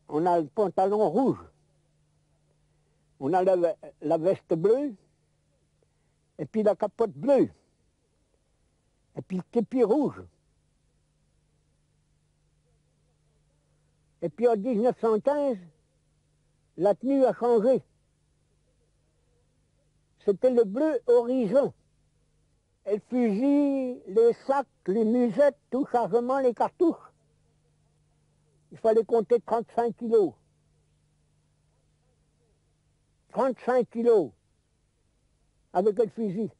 on a le pantalon rouge, on a la veste bleue, et puis la capote bleue, et puis le képi rouge. Et puis en 1915, la tenue a changé. C'était le bleu horizon. Et le fusil, les sacs, les musettes, tout chargement, les cartouches. Il fallait compter 35 kilos. 35 kilos avec le fusil.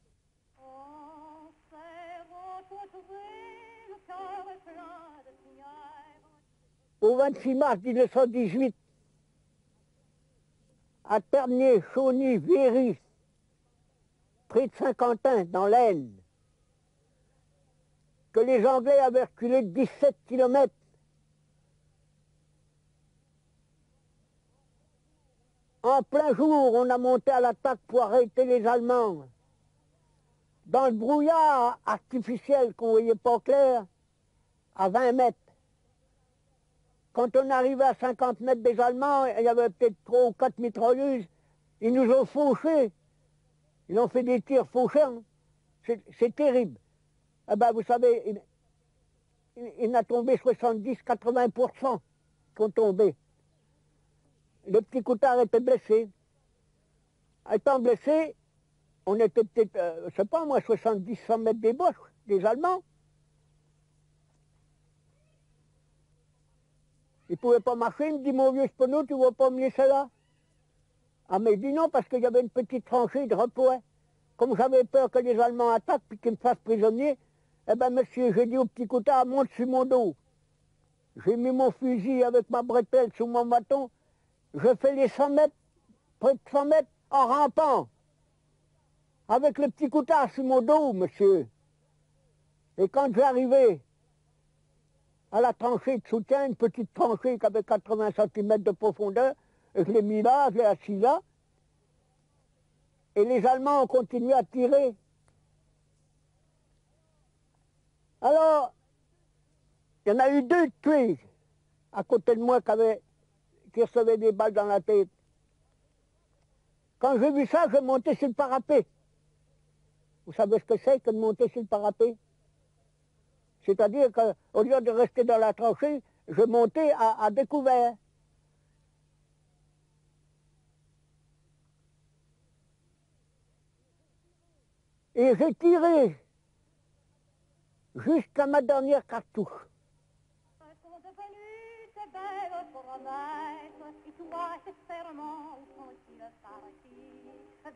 Au 26 mars 1918, à Ternier, Chauny, Véry, près de Saint-Quentin, dans l'Aisne, que les Anglais avaient reculé de 17 kilomètres. En plein jour, on a monté à l'attaque pour arrêter les Allemands. Dans le brouillard artificiel qu'on ne voyait pas clair, à 20 mètres. Quand on arrivait à 50 mètres des Allemands, il y avait peut-être 3 ou 4 mitrailleuses, ils nous ont fauchés. Ils ont fait des tirs fauchants. C'est terrible. Eh ben, vous savez, il a tombé 70-80% qui ont tombé. Le petit Coutard était blessé. Étant blessé, on était peut-être, je sais pas moi, 70-100 mètres des Boches, des Allemands. Il ne pouvait pas marcher, il me dit, mon vieux Sponneau, tu ne vas pas me laisser là? Ah mais il dit non, parce qu'il y avait une petite tranchée de repos. Comme j'avais peur que les Allemands attaquent et qu'ils me fassent prisonnier, eh ben monsieur, j'ai dit au petit Coutard, monte sur mon dos. J'ai mis mon fusil avec ma bretelle sous mon bâton, je fais les 100 mètres, près de 100 mètres, en rampant. Avec le petit Coutard sur mon dos, monsieur. Et quand j'arrivais à la tranchée de soutien, une petite tranchée qui avait 80 cm de profondeur, je l'ai mis là, je l'ai assis là, et les Allemands ont continué à tirer. Alors, il y en a eu 2 tués à côté de moi qui recevaient des balles dans la tête. Quand j'ai vu ça, j'ai monté sur le parapet. Vous savez ce que c'est que de monter sur le parapet? C'est-à-dire qu'au lieu de rester dans la tranchée, je montais à découvert. Et j'ai tiré jusqu'à ma dernière cartouche.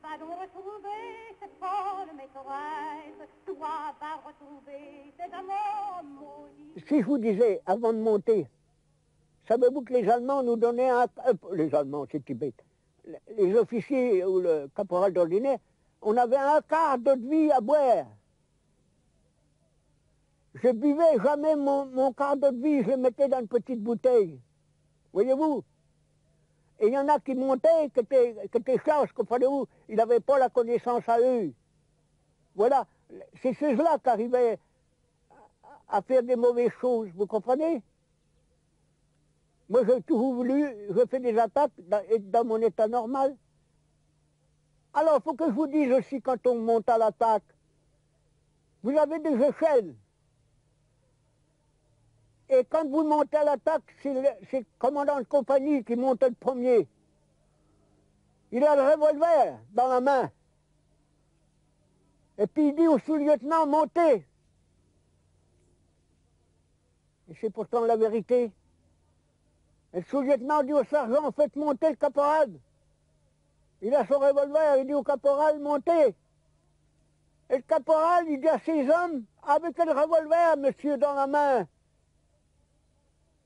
Va donc retrouver cette folle maîtresse, toi va retrouver cet amant maudit. Si je vous disais, avant de monter, savez-vous que les Allemands nous donnaient les Allemands, c'est Tibet, les officiers ou le caporal d'ordinaire, on avait un quart d'eau de vie à boire. Je buvais jamais mon quart d'eau de vie, je le mettais dans une petite bouteille. Voyez-vous? Et il y en a qui montaient, qui étaient charges, comprenez-vous, ils n'avaient pas la connaissance à eux. Voilà, c'est ceux-là qui arrivaient à faire des mauvaises choses, vous comprenez? Moi, j'ai toujours voulu, je fais des attaques dans mon état normal. Alors, il faut que je vous dise aussi, quand on monte à l'attaque, vous avez des échelles. Et quand vous montez à l'attaque, c'est le commandant de compagnie qui monte le premier. Il a le revolver dans la main. Et puis il dit au sous-lieutenant, montez. Et c'est pourtant la vérité. Et le sous-lieutenant dit au sergent, faites monter le caporal. Il a son revolver, il dit au caporal, montez. Et le caporal, il dit à ses hommes, avec le revolver, monsieur, dans la main,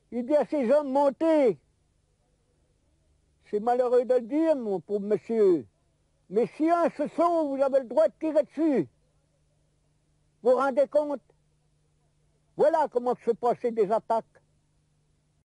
il dit à ses hommes, montez. C'est malheureux de le dire, mon pauvre monsieur. Mais si un se sont, vous avez le droit de tirer dessus. Vous vous rendez compte? Voilà comment se passaient des attaques.